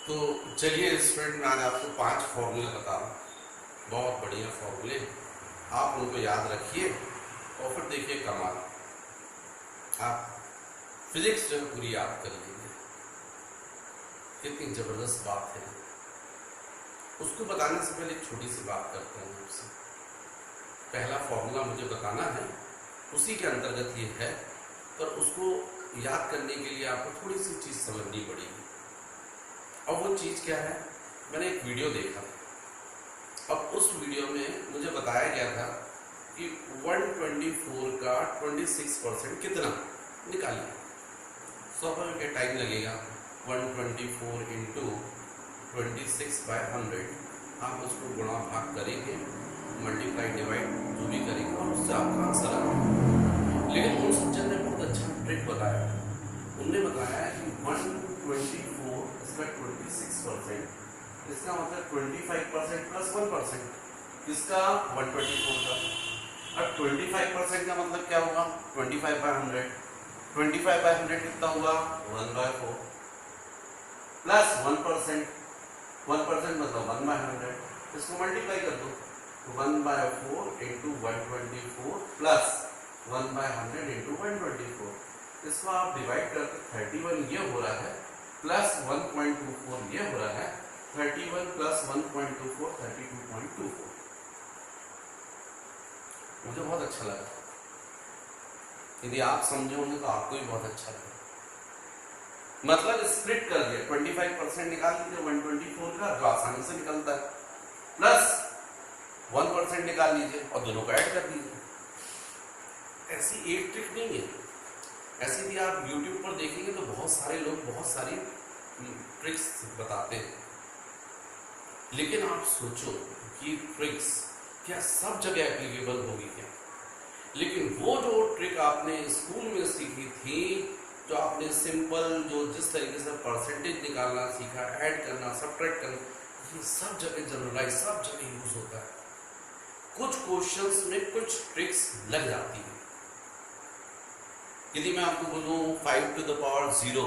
तो चलिए स्टूडेंट, मैं आज आपको 5 फॉर्मूले बता रहा हूँ। बहुत बढ़िया फॉर्मूले, आप उनको याद रखिए और फिर देखिए कमाल, आप फिजिक्स जो है पूरी याद कर लीजिए। कितनी जबरदस्त बात है। उसको बताने से पहले एक छोटी सी बात करते हैं आपसे। पहला फॉर्मूला मुझे बताना है, उसी के अंतर्गत ये है, पर उसको याद करने के लिए आपको थोड़ी सी चीज़ समझनी पड़ेगी। और वो चीज़ क्या है, मैंने एक वीडियो देखा। अब उस वीडियो में मुझे बताया गया था कि 124 का 26% कितना निकालिए। स्वाभाविक है टाइम लगेगा। 124 इंटू 26/100 आप उसको गुणा भाग करेंगे, मल्टीप्लाई डिवाइड जो भी करेंगे और उससे आपका आंसर आएगा। लेकिन उन सज्जन ने बहुत अच्छा ट्रिक बताया। उनने बताया कि 124 इसका 26%, इसका मतलब 25% प्लस 1%, किसका 124 का। अब 25% का मतलब क्या होगा, 25/100। 25/100 कितना हुआ, 1/4 प्लस 1%, 1% मतलब 1/100। इसको मल्टीप्लाई कर दो, 1/4 इंटू 124 प्लस 1/100 इंटू 124। इसको आप डिवाइड करके 31 ये हो रहा है, प्लस 1.24 ये हो रहा है। 31 प्लस 1.24 32.24। मुझे बहुत अच्छा लगा। यदि आप समझे होंगे तो आपको भी बहुत अच्छा लगा। मतलब स्प्लिट कर दिया, 25% निकाल लीजिए 124 का, जो आसानी से निकलता है, प्लस 1% निकाल लीजिए और दोनों को ऐड कर दीजिए। ऐसी एक ट्रिक नहीं है, ऐसे भी आप YouTube पर देखेंगे तो बहुत सारे लोग बहुत सारी ट्रिक्स बताते हैं। लेकिन आप सोचो कि ट्रिक्स क्या सब जगह एप्लीकेबल होगी क्या? लेकिन वो जो ट्रिक आपने स्कूल में सीखी थी, जो आपने सिंपल, जो जिस तरीके से परसेंटेज निकालना सीखा, ऐड करना, सब्ट्रैक्ट करना, ये सब जगह जनरलाइज, सब जगह यूज होता है। कुछ क्वेश्चंस में कुछ ट्रिक्स लग जाती है। यदि मैं आपको बोलूं 5 to the power 0,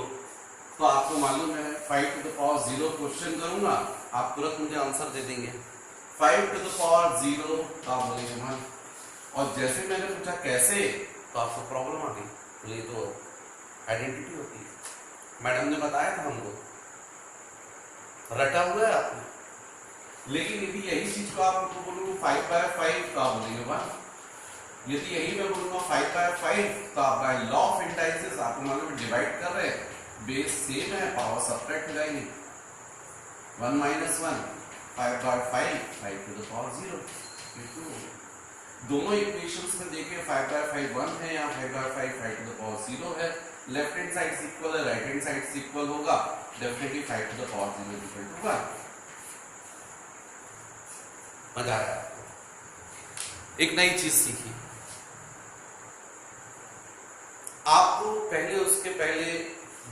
तो आपको मालूम है 5 to the power 0 क्वेश्चन करूंगा, आप तुरंत मुझे आंसर दे देंगे। 5 to the power 0 तो आप बोलेंगे हाँ, और जैसे मैंने पूछा कैसे, तो आपको प्रॉब्लम आ गई। तो ये तो आइडेंटिटी होती है, मैडम ने बताया था हमको, रटा हुआ है आपने। लेकिन यदि यही चीज को आपको बोलूँ 5/5 तो आप बोलेंगे वाह। यदि यही मैं बोलूँगा 5/5 तो आपका लॉ ऑफ इंडाइसेस, आपको मालूम डिवाइड कर रहे हैं, बेस सेम है, पावर सब्ट्रैक्ट हो जाएगी। 1 - 1 5/5 5 to the power 0। दोनों इक्वेशंस में देखिए 5/5 1 है या 5/5 5 to the power 0 है। लेफ्ट हैंड साइड से इक्वल है, राइट हैंड साइड से इक्वल होगा, definitely 5 to the power 0 equal to 1। मजा आया, एक नई चीज सीखी आपको। पहले उसके पहले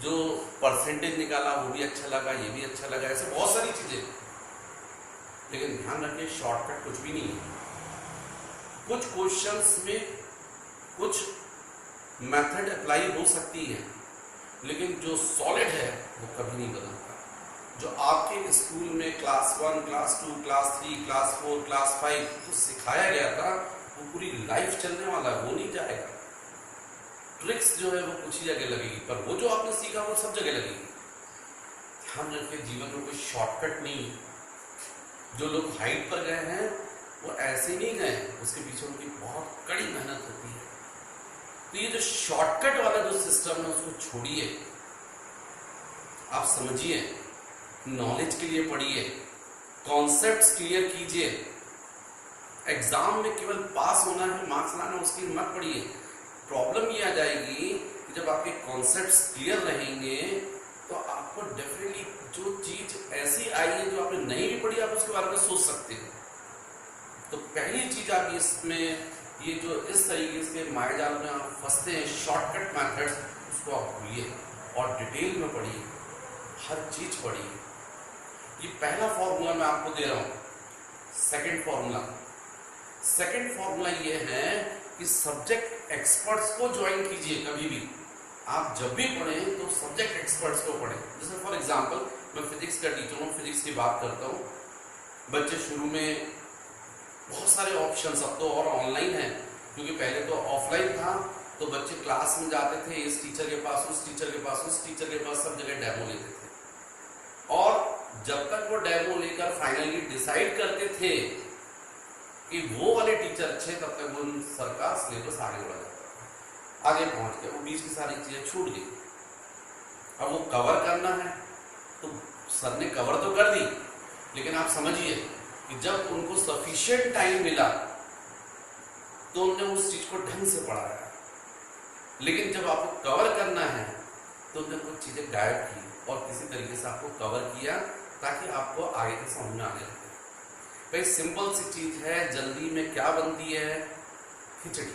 जो परसेंटेज निकाला वो भी अच्छा लगा, ये भी अच्छा लगा, ऐसे बहुत सारी चीजें। लेकिन ध्यान रखिए शॉर्टकट कुछ भी नहीं है। कुछ क्वेश्चंस में कुछ मेथड अप्लाई हो सकती है, लेकिन जो सॉलिड है वो कभी नहीं बदलता। जो आपके स्कूल में class 1, class 2, class 3, class 4, class 5 जो सिखाया गया था, वो पूरी लाइफ चलने वाला, वो नहीं जाएगा। ट्रिक्स जो है वो कुछ ही जगह लगेगी, पर वो जो आपने सीखा वो सब जगह लगेगी। ध्यान रखिए, जीवन में कोई शॉर्टकट नहीं है। जो लोग हाइट पर गए हैं वो ऐसे नहीं गए, उसके पीछे उनकी बहुत कड़ी मेहनत होती है। तो ये जो शॉर्टकट वाला जो सिस्टम है उसको छोड़िए, आप समझिए, नॉलेज के लिए पढ़िए, कॉन्सेप्ट्स क्लियर कीजिए। एग्जाम में केवल पास होना है, मार्क्स लाना, उसकी मत पढ़िए। प्रॉब्लम ये आ जाएगी कि जब आपके कॉन्सेप्ट्स क्लियर रहेंगे तो आपको डेफिनेटली जो चीज ऐसी आई है जो आपने नहीं भी पढ़ी, आप उसके बारे में सोच सकते हैं। तो पहली चीज आप इसमें, ये जो इस तरीके से मायाजाल में आप फंसते हैं, शॉर्टकट मेथड्स, उसको आप भूलिए और डिटेल में पढ़िए, हर चीज पढ़िए। ये पहला फॉर्मूला मैं आपको दे रहा हूं। सेकंड फॉर्मूला ये है कि सब्जेक्ट एक्सपर्ट्स को ज्वाइन कीजिए। कभी भी आप जब भी पढ़ें तो सब्जेक्ट एक्सपर्ट्स को पढ़ें। जैसे फॉर एग्जांपल मैं फिजिक्स का टीचर हूँ, फिजिक्स की बात करता हूँ। बच्चे शुरू में बहुत सारे ऑप्शंस, अब तो और ऑनलाइन है, क्योंकि पहले तो ऑफलाइन था, तो बच्चे क्लास में जाते थे, इस टीचर के पास, उस टीचर के पास, उस टीचर के पास, सब जगह डेमो लेते थे। और जब तक वो डेमो लेकर फाइनली डिसाइड करते थे कि वो वाले टीचर अच्छे, तब तक वो सर का सिलेबस आगे बढ़ा जाता था, आगे पहुंच गया, वो बीच की सारी चीजें छूट गई। अब वो कवर करना है तो सर ने कवर तो कर दी, लेकिन आप समझिए कि जब उनको सफिशिएंट टाइम मिला तो उन्होंने उस चीज को ढंग से पढ़ाया, लेकिन जब आपको कवर करना है तो उन्होंने कुछ चीजें गायब की और किसी तरीके से आपको कवर किया ताकि आपको आगे के समझ में आने लगे। भाई सिंपल सी चीज है, जल्दी में क्या बनती है? खिचड़ी।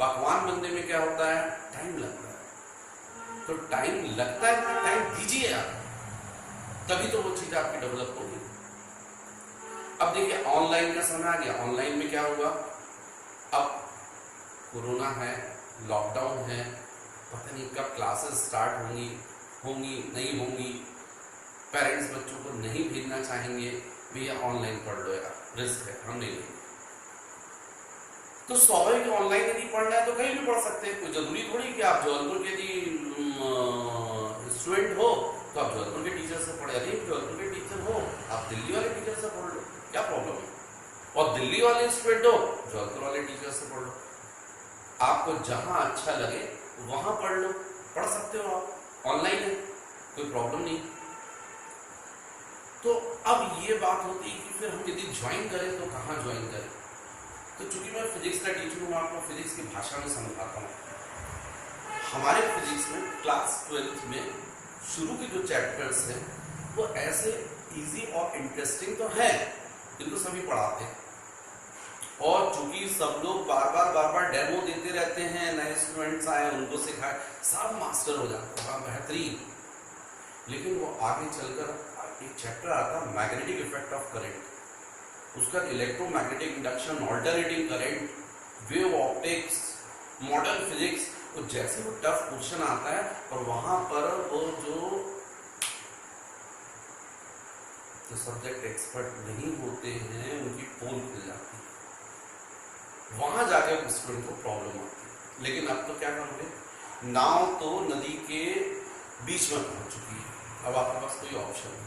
पकवान बनने में क्या होता है? टाइम लगता है। तो टाइम लगता है, टाइम दीजिए आप, तभी तो वो चीज आपकी डेवलप होगी। अब देखिए ऑनलाइन का समय आ गया। ऑनलाइन में क्या हुआ? अब कोरोना है, लॉकडाउन है, पता नहीं कब क्लासेस स्टार्ट होंगी नहीं होंगी। पेरेंट्स बच्चों को नहीं भेजना चाहेंगे, भैया ऑनलाइन पढ़ लो यार, रिस्क है, हम नहीं लेंगे। तो स्वाभाविक ऑनलाइन यदि पढ़ना है तो कहीं भी पढ़ सकते हैं। कोई जरूरी थोड़ी कि आप जबलपुर के यदि स्टूडेंट हो तो आप जबलपुर के टीचर से पढ़े, नहीं जबलपुर के टीचर हो आप दिल्ली वाले टीचर से पढ़ लो, क्या प्रॉब्लम है? और दिल्ली वाले स्टूडेंट हो जबलपुर वाले टीचर से पढ़ लो। आपको जहां अच्छा लगे वहां पढ़ लो, पढ़ सकते हो आप, ऑनलाइन है, कोई प्रॉब्लम नहीं। तो अब ये बात होती है कि फिर हम यदि ज्वाइन करें तो कहाँ ज्वाइन करें? तो चूंकि मैं फिजिक्स का टीचर हूँ, आपको फिजिक्स की भाषा में समझाता हूँ। हमारे फिजिक्स में क्लास 12th में शुरू के जो चैप्टर्स हैं वो ऐसे इजी और इंटरेस्टिंग तो है, जिनको सभी पढ़ाते हैं, और चूंकि सब लोग बार बार डेमो देते रहते हैं, नए स्टूडेंट्स आए उनको सिखाए, सब मास्टर हो जाते हैं, बेहतरीन। लेकिन वो आगे चलकर एक चैप्टर आता है मैग्नेटिक इफेक्ट ऑफ करंट, उसका electromagnetic induction, alternating current, wave optics, modern physics, तो जैसे वो टफ क्वेश्चन आता है और वहां पर वो जो सब्जेक्ट एक्सपर्ट नहीं होते हैं उनकी पोल खुल जाती है, वहां जाकर स्टूडेंट को प्रॉब्लम आती है। लेकिन अब तो क्या करोगे? नाव तो नदी के बीच में पहुंच चुकी है, अब आपके पास कोई ऑप्शन नहीं।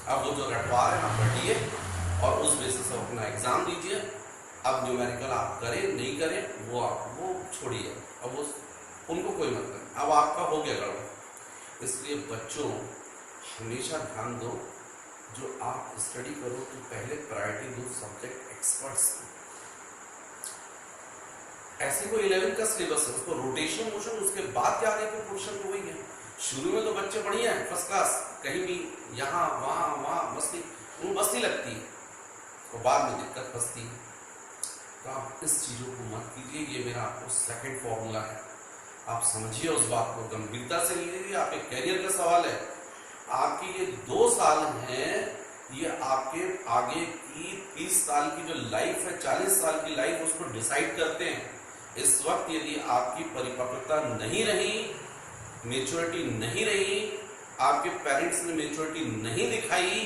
अब वो जो रटवा है आप पढ़िए और उस बेसिस पर अपना एग्जाम दीजिए। अब न्यूमेरिकल आप करें नहीं करें वो छोड़िए, अब वो उनको कोई मतलब। अब आपका हो गया गड़बड़। इसलिए बच्चों हमेशा ध्यान दो, जो आप स्टडी करो तो पहले प्रायोरिटी दो सब्जेक्ट एक्सपर्ट्स को। ऐसे कोई 11 का सिलेबस है, उसको रोटेशन मोशन, उसके बाद क्या आगे कोई क्वेश्चन तो वही है। शुरू में तो बच्चे बढ़िया है, फर्स्ट क्लास, कहीं भी यहाँ वहाँ मस्ती, वो मस्ती लगती है, और बाद में दिक्कत फंसती है। तो आप इस चीज़ों को मत कीजिए। ये मेरा आपको सेकंड फॉर्मूला है, आप समझिए, उस बात को गंभीरता से लीजिए। आपके करियर का सवाल है, आपकी ये 2 साल हैं, ये आपके आगे की 30 साल की जो लाइफ है, 40 साल की लाइफ, उसको डिसाइड करते हैं। इस वक्त यदि आपकी परिपक्वता नहीं रही, मेच्योरिटी नहीं रही, आपके पेरेंट्स ने मेच्योरिटी नहीं दिखाई,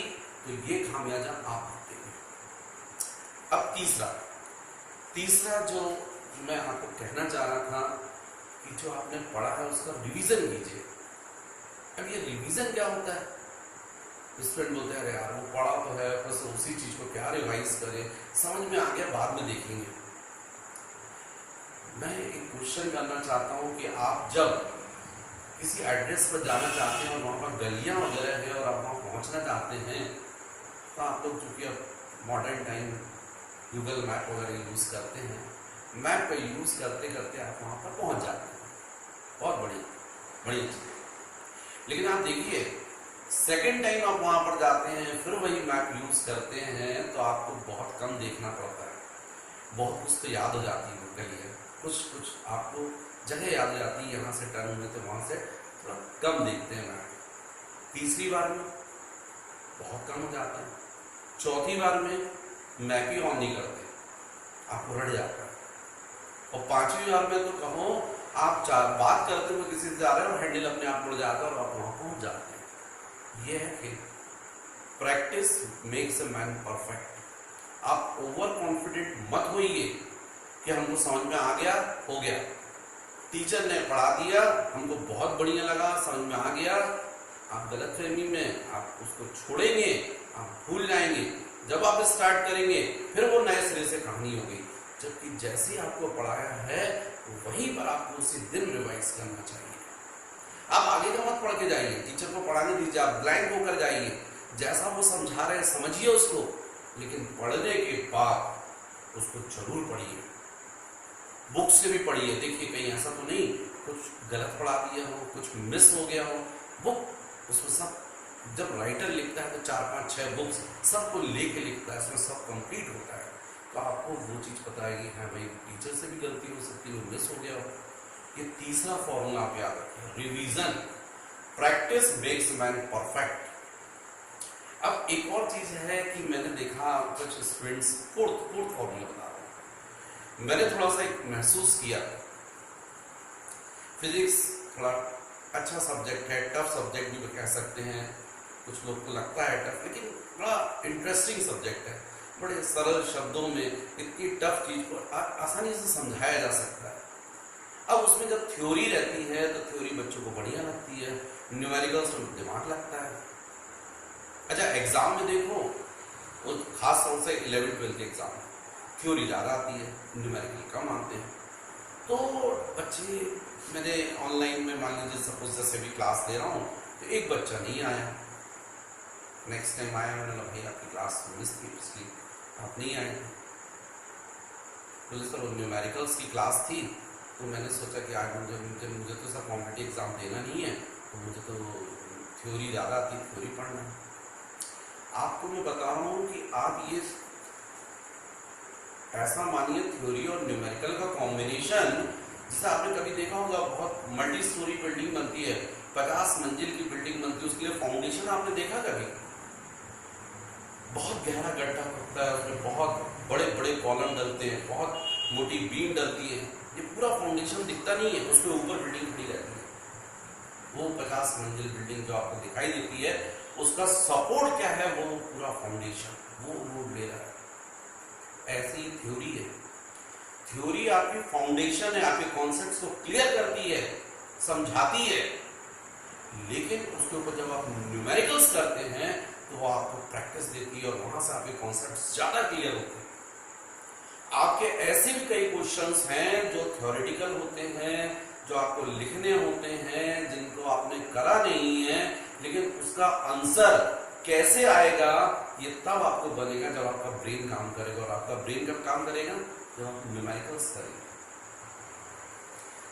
तो ये खामियाजा आप भुगतेंगे। अब तीसरा जो मैं आपको कहना चाह रहा था कि जो आपने पढ़ा है उसका रिवीजन कीजिए। अब ये रिवीजन क्या होता है? स्टूडेंट बोलते हैं अरे यार वो पढ़ा तो है, बस उसी चीज को क्या रिवाइज करें, समझ में आ गया, बाद में देखेंगे। मैं एक क्वेश्चन करना चाहता हूं कि आप जब किसी एड्रेस पर जाना चाहते हैं और वहाँ पर गलियाँ वगैरह है और आप वहाँ पहुँचना चाहते हैं, तो आप लोग चूँकि अब मॉडर्न टाइम गूगल मैप वगैरह यूज़ करते हैं, मैप का यूज़ करते करते आप वहाँ पर पहुँच जाते हैं, बहुत बढ़िया चीज़। लेकिन आप देखिए सेकेंड टाइम आप वहाँ पर जाते हैं, फिर वही मैप यूज़ करते हैं, तो आपको बहुत कम देखना पड़ता है, बहुत कुछ तो याद हो जाती है गलियाँ, कुछ आपको जगह याद हो जाती है, यहाँ से टर्न हुए तो वहाँ से थोड़ा कम देखते हैं मैप। तीसरी बार में बहुत कम हो जाता है, चौथी बार में मैप ही ऑन नहीं करते, आपको रट जाता है, और 5वीं बार में तो कहो आप बात करते हुए किसी से जा रहे हैं और हैंडल अपने आप मुड़ जाता है और आप वहाँ पहुँच जाते हैं। Practice makes a man perfect. आप ओवर कॉन्फिडेंट मत होइए कि हमको समझ में आ गया, हो गया, टीचर ने पढ़ा दिया, हमको बहुत बढ़िया लगा, समझ में आ गया। आप गलत फहमी में आप उसको छोड़ेंगे, आप भूल जाएंगे। जब आप स्टार्ट करेंगे फिर वो नए सिरे से कहानी होगी। जबकि जैसे ही आपको पढ़ाया है वहीं पर आपको उसी दिन रिवाइज करना चाहिए। आप आगे का मत पढ़ के जाइए, टीचर को पढ़ाने दीजिए, आप ब्लाइंड होकर जाइए, जैसा वो समझा रहे हैं समझिए उसको, लेकिन पढ़ने के बाद उसको जरूर पढ़िए, बुक से भी पढ़िए। देखिए कहीं ऐसा तो नहीं कुछ गलत पढ़ा दिया हो, कुछ मिस हो गया हो। बुक उसमें सब, जब राइटर लिखता है तो 4, 5, 6 बुक्स सबको लेके लिखता है, उसमें सब कंप्लीट होता है, तो आपको वो चीज़ पता है कि हाँ भाई टीचर से भी गलती हो सकती है, मिस हो गया हो। ये तीसरा फॉर्मूला आप याद रखें, revision. Practice makes man perfect. अब एक और चीज है कि मैंने देखा कुछ स्टूडेंट्स, फोर्थ फॉर्मूला बता रहा हूं, मैंने थोड़ा सा एक महसूस किया, फिजिक्स थोड़ा अच्छा सब्जेक्ट है, टफ सब्जेक्ट भी कह सकते हैं, कुछ लोग को लगता है टफ, लेकिन बड़ा इंटरेस्टिंग सब्जेक्ट है। बड़े सरल शब्दों में इतनी टफ चीज को आसानी से समझाया जा सकता है। अब उसमें जब थ्योरी रहती है तो थ्योरी बच्चों को बढ़िया लगती है, न्यूमेरिकल्स में दिमाग लगता है। अच्छा एग्जाम में देखो, वो खास तौर से 11th-12th के एग्जाम में थ्योरी ज़्यादा आती है, न्यूमेरिकल कम आते हैं। तो बच्चे, मैंने ऑनलाइन में मान लीजिए सपोज जैसे भी क्लास दे रहा हूँ, तो एक बच्चा नहीं आया, नेक्स्ट टाइम आया, मैंने कहा भाई आपकी क्लास मिस थी इसलिए आप नहीं आए। तो सर वो न्यूमेरिकल्स की क्लास थी, तो मैंने सोचा कि आज मुझे तो सब कॉम्पिटिटिव एग्जाम देना नहीं है, तो मुझे तो थ्योरी ज़्यादा आती, थ्योरी पढ़ना है। आपको मैं बता रहा हूँ कि आप ये ऐसा मानिए थ्योरी और न्यूमेरिकल का कॉम्बिनेशन, जैसे आपने कभी देखा होगा बहुत मल्टी स्टोरी बिल्डिंग बनती है, 50 मंजिल की बिल्डिंग बनती है, उसके लिए फाउंडेशन आपने देखा कभी? बहुत गहरा गड्ढा होता है, उसमें बहुत बड़े बड़े कॉलम डलते हैं, बहुत मोटी बीम डलती है, ये पूरा फाउंडेशन दिखता नहीं है, उसके ऊपर बिल्डिंग खड़ी रहती है। वो 50 मंजिल बिल्डिंग जो आपको दिखाई देती है, उसका सपोर्ट क्या है? वो पूरा फाउंडेशन, वो लोड ले रहा है। ऐसी थ्योरी है, थ्योरी आपकी फाउंडेशन है, आपके कॉन्सेप्ट्स को क्लियर करती है, समझाती है, लेकिन उसके ऊपर जब आप न्यूमेरिकल्स करते हैं तो वो आपको प्रैक्टिस देती है और वहां से आपके कॉन्सेप्ट्स ज्यादा क्लियर होते हैं। आपके ऐसे भी कई क्वेश्चंस हैं जो थ्योरेटिकल होते हैं, जो आपको लिखने होते हैं, जिनको आपने करा नहीं है, लेकिन उसका आंसर कैसे आएगा ये तब आपको बनेगा जब आपका ब्रेन काम करेगा। और आपका ब्रेन कब काम करेगा? जब आप न्यूमेरिकल्स करेंगे।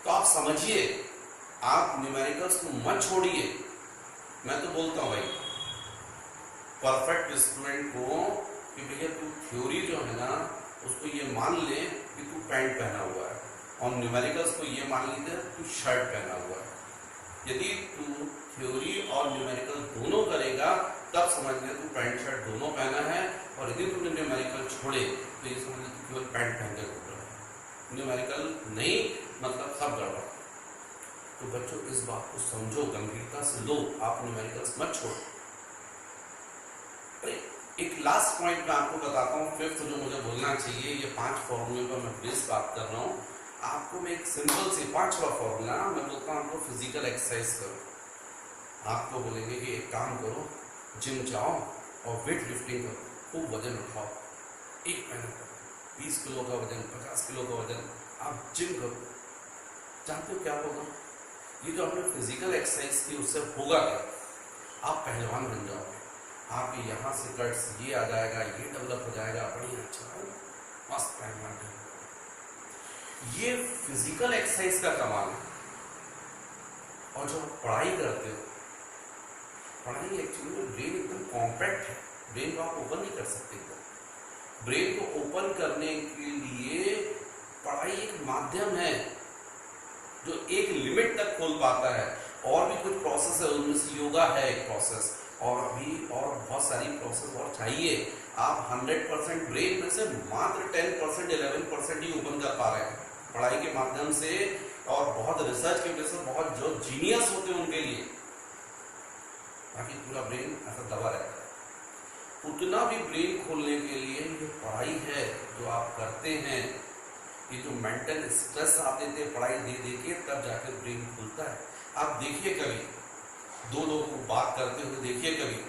तो आप समझिए, आप न्यूमेरिकल्स को मत छोड़िए। मैं तो बोलता हूं भाई परफेक्ट स्टूडेंट को कि भैया तू थ्योरी जो है ना उसको ये मान ले कि तू पैंट पहना हुआ है, और न्यूमेरिकल्स को ये मान लीजिए तू शर्ट पहना हुआ है। यदि तू थ्योरी और न्यूमेरिकल दोनों करेगा तब समझ ले तू पैंट शर्ट दोनों पहना है, और यदि तूने न्यूमेरिकल छोड़े तो ये समझ ले तू केवल पैंट पहन के घूम रहा है, न्यूमेरिकल नहीं, मतलब सब गड़बड़। तो बच्चों इस बात को समझो, गंभीरता से लो, आप न्यूमेरिकल्स मत छोड़ो। एक लास्ट पॉइंट मैं आपको बताता हूँ, फिफ्थ जो मुझे बोलना चाहिए, ये 5 फॉर्मूले पर मैं बेस बात कर रहा हूँ। आपको मैं एक सिंपल सी 5वां फॉर्मूला मैं बोलता हूँ आपको फिजिकल एक्सरसाइज करो। आपको बोलेंगे कि एक काम करो, जिम जाओ और वेट लिफ्टिंग करो, खूब वजन उठाओ, एक महीना करो, 20 किलो का वजन, 50 किलो का वजन, आप जिम करो। जानते हो क्या होगा? ये जो आपने फिजिकल एक्सरसाइज की उससे होगा क्या? आप पहलवान बन जाओगे, आपके यहाँ से कट्स ये आ जाएगा, ये डेवलप हो जाएगा, बढ़िया अच्छा मस्त पहलवान है। ये फिजिकल एक्सरसाइज का कमाल है। और जो पढ़ाई करते हो, पढ़ाई एक्चुअली में ब्रेन एकदम कॉम्पैक्ट है, ब्रेन को आप ओपन नहीं कर सकते। ब्रेन को ओपन करने के लिए पढ़ाई एक माध्यम है जो एक लिमिट तक खोल पाता है। और भी कुछ प्रोसेस है, उनमें से योगा है एक प्रोसेस, और अभी और बहुत सारी प्रोसेस और चाहिए। आप 100% ब्रेन में से मात्र 10%, 11% ही ओपन कर पा रहे हैं पढ़ाई के माध्यम से, और बहुत रिसर्च की वजह से बहुत जो जीनियस होते हैं उनके लिए, बाकी पूरा ब्रेन ऐसा दबा रहता है। उतना भी ब्रेन खोलने के लिए ये पढ़ाई है जो आप करते हैं, ये जो मेंटल स्ट्रेस आप देते हैं पढ़ाई दे दे के, तब जाकर ब्रेन खुलता है। आप देखिए कभी दो लोगों को बात करते हुए देखिए, कभी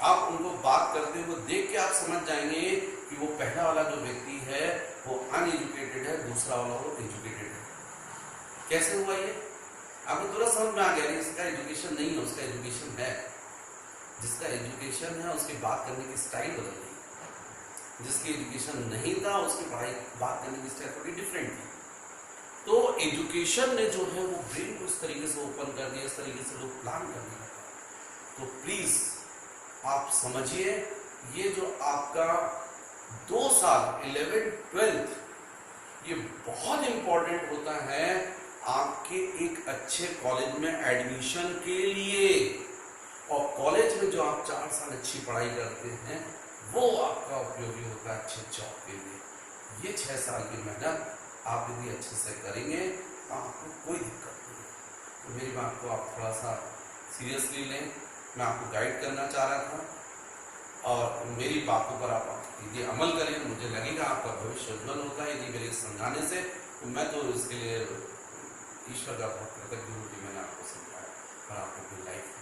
आप उनको बात करते हुए देख के आप समझ जाएंगे कि वो पहला वाला जो व्यक्ति है वो अनएजुकेटेड है, दूसरा वाला वो एजुकेटेड है। कैसे हुआ ये? आपको तुरंत समझ में आ गया, इसका एजुकेशन नहीं है, उसका एजुकेशन है। जिसका एजुकेशन है उसकी बात करने की स्टाइल बदल गई, जिसकी एजुकेशन नहीं था उसकी पढ़ाई बात करने की स्टाइल थोड़ी डिफरेंट थी। तो एजुकेशन ने जो है वो ब्रेन को इस तरीके से ओपन कर दिया, इस तरीके से लोग प्लान करने लगा। तो प्लीज आप समझिए, ये जो आपका 2 साल 11th 12th ये बहुत इंपॉर्टेंट होता है आपके एक अच्छे कॉलेज में एडमिशन के लिए। और कॉलेज में जो आप 4 साल अच्छी पढ़ाई करते हैं वो आपका उपयोगी होता है अच्छे जॉब के लिए। ये 6 साल की मेहनत आप यदि अच्छे से करेंगे तो आपको कोई दिक्कत नहीं है। तो मेरी बात को आप थोड़ा सा सीरियसली लें, मैं आपको गाइड करना चाह रहा था और मेरी बातों पर आप यदि अमल करें, मुझे लगेगा आपका भविष्य उज्जवल होता है। यदि मेरे समझाने से, तो मैं तो इसके लिए ईश्वर का बहुत कृतज्ञ हूँ कि मैंने आपको समझाया और आपको अपनी लाइफ